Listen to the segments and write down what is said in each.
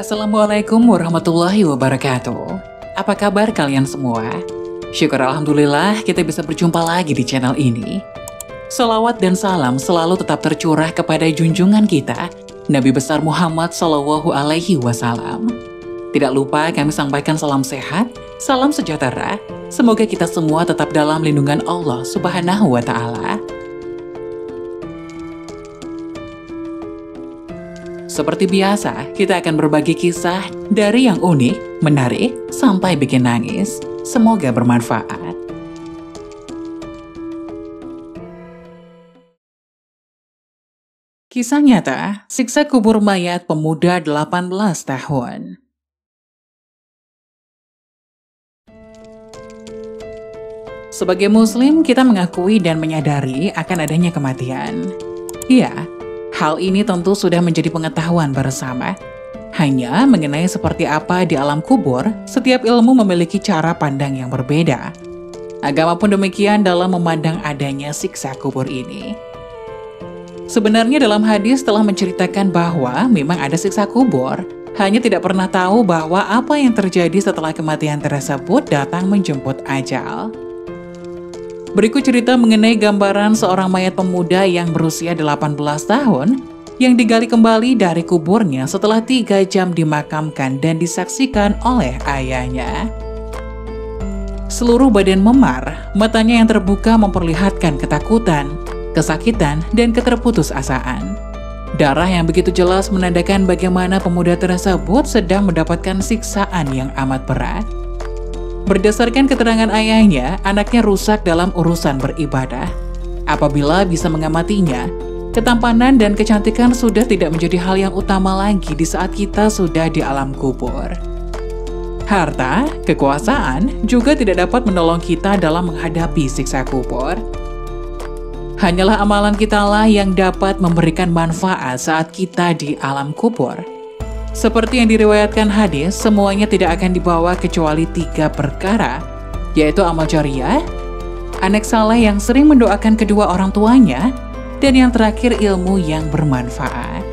Assalamualaikum warahmatullahi wabarakatuh. Apa kabar kalian semua? Syukur alhamdulillah kita bisa berjumpa lagi di channel ini. Salawat dan salam selalu tetap tercurah kepada junjungan kita, Nabi besar Muhammad Shallallahu Alaihi Wasallam. Tidak lupa kami sampaikan salam sehat, salam sejahtera. Semoga kita semua tetap dalam lindungan Allah Subhanahu wa Ta'ala. Seperti biasa, kita akan berbagi kisah dari yang unik, menarik, sampai bikin nangis. Semoga bermanfaat. Kisah nyata, siksa kubur mayat pemuda 18 tahun. Sebagai muslim, kita mengakui dan menyadari akan adanya kematian. Ya, hal ini tentu sudah menjadi pengetahuan bersama. Hanya mengenai seperti apa di alam kubur, setiap ilmu memiliki cara pandang yang berbeda. Agama pun demikian dalam memandang adanya siksa kubur ini. Sebenarnya dalam hadis telah menceritakan bahwa memang ada siksa kubur, hanya tidak pernah tahu bahwa apa yang terjadi setelah kematian tersebut datang menjemput ajal. Berikut cerita mengenai gambaran seorang mayat pemuda yang berusia 18 tahun yang digali kembali dari kuburnya setelah 3 jam dimakamkan dan disaksikan oleh ayahnya. Seluruh badan memar, matanya yang terbuka memperlihatkan ketakutan, kesakitan, dan keterputusasaan. Darah yang begitu jelas menandakan bagaimana pemuda tersebut sedang mendapatkan siksaan yang amat berat. Berdasarkan keterangan ayahnya, anaknya rusak dalam urusan beribadah. Apabila bisa mengamatinya, ketampanan dan kecantikan sudah tidak menjadi hal yang utama lagi di saat kita sudah di alam kubur. Harta, kekuasaan juga tidak dapat menolong kita dalam menghadapi siksa kubur. Hanyalah amalan kitalah yang dapat memberikan manfaat saat kita di alam kubur. Seperti yang diriwayatkan hadis, semuanya tidak akan dibawa kecuali 3 perkara, yaitu amal jariah, anak saleh yang sering mendoakan kedua orang tuanya, dan yang terakhir ilmu yang bermanfaat.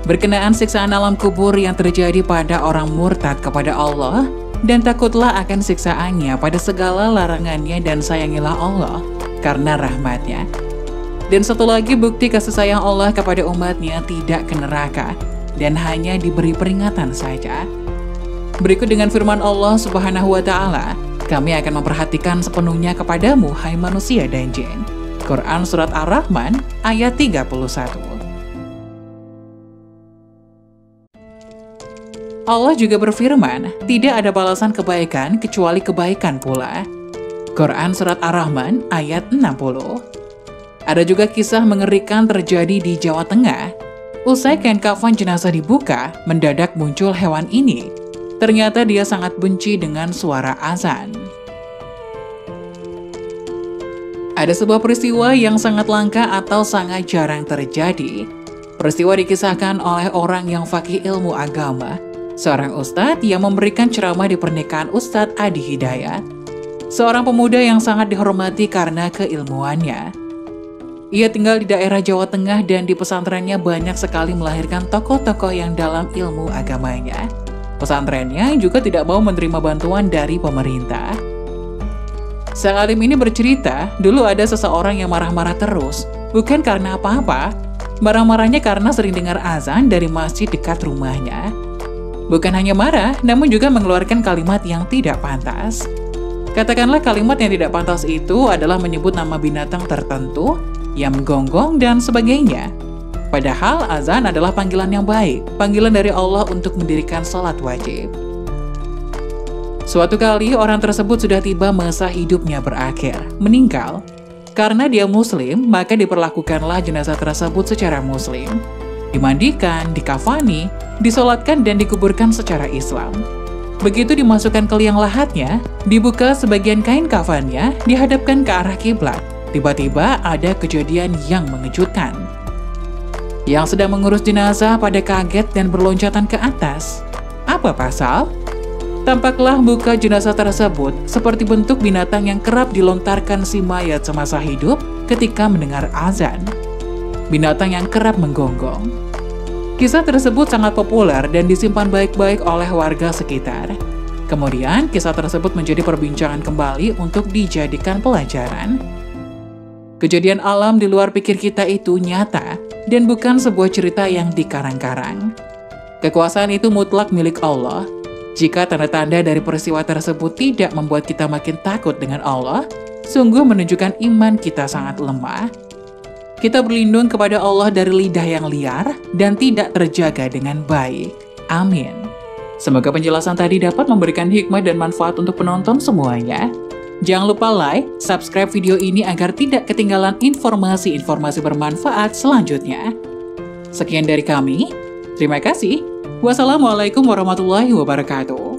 Berkenaan siksaan alam kubur yang terjadi pada orang murtad kepada Allah, dan takutlah akan siksaannya pada segala larangannya dan sayangilah Allah karena rahmatnya. Dan satu lagi bukti kasih sayang Allah kepada umatnya tidak ke neraka, dan hanya diberi peringatan saja. Berikut dengan firman Allah Subhanahu wa Ta'ala, kami akan memperhatikan sepenuhnya kepadamu, hai manusia dan jin. Quran Surat Ar-Rahman ayat 31. Allah juga berfirman, tidak ada balasan kebaikan kecuali kebaikan pula. Quran Surat Ar-Rahman ayat 60. Ada juga kisah mengerikan terjadi di Jawa Tengah. Usai kain kafan jenazah dibuka, mendadak muncul hewan ini. Ternyata dia sangat benci dengan suara azan. Ada sebuah peristiwa yang sangat langka atau sangat jarang terjadi. Peristiwa dikisahkan oleh orang yang faqih ilmu agama, seorang ustadz yang memberikan ceramah di pernikahan Ustadz Adi Hidayat, seorang pemuda yang sangat dihormati karena keilmuannya. Ia tinggal di daerah Jawa Tengah dan di pesantrennya banyak sekali melahirkan tokoh-tokoh yang dalam ilmu agamanya. Pesantrennya juga tidak mau menerima bantuan dari pemerintah. Sang alim ini bercerita, dulu ada seseorang yang marah-marah terus, bukan karena apa-apa. Marah-marahnya karena sering dengar azan dari masjid dekat rumahnya. Bukan hanya marah, namun juga mengeluarkan kalimat yang tidak pantas. Katakanlah kalimat yang tidak pantas itu adalah menyebut nama binatang tertentu, yang menggonggong dan sebagainya. Padahal azan adalah panggilan yang baik, panggilan dari Allah untuk mendirikan salat wajib. Suatu kali orang tersebut sudah tiba masa hidupnya berakhir, meninggal. Karena dia muslim, maka diperlakukanlah jenazah tersebut secara muslim. Dimandikan, dikafani, disolatkan dan dikuburkan secara Islam. Begitu dimasukkan ke liang lahatnya, dibuka sebagian kain kafannya, dihadapkan ke arah kiblat. Tiba-tiba ada kejadian yang mengejutkan. Yang sedang mengurus jenazah pada kaget dan berloncatan ke atas. Apa pasal? Tampaklah muka jenazah tersebut seperti bentuk binatang yang kerap dilontarkan si mayat semasa hidup ketika mendengar azan. Binatang yang kerap menggonggong. Kisah tersebut sangat populer dan disimpan baik-baik oleh warga sekitar. Kemudian, kisah tersebut menjadi perbincangan kembali untuk dijadikan pelajaran. Kejadian alam di luar pikir kita itu nyata dan bukan sebuah cerita yang dikarang-karang. Kekuasaan itu mutlak milik Allah. Jika tanda-tanda dari peristiwa tersebut tidak membuat kita makin takut dengan Allah, sungguh menunjukkan iman kita sangat lemah. Kita berlindung kepada Allah dari lidah yang liar dan tidak terjaga dengan baik. Amin. Semoga penjelasan tadi dapat memberikan hikmah dan manfaat untuk penonton semuanya. Jangan lupa like, subscribe video ini agar tidak ketinggalan informasi-informasi bermanfaat selanjutnya. Sekian dari kami. Terima kasih. Wassalamualaikum warahmatullahi wabarakatuh.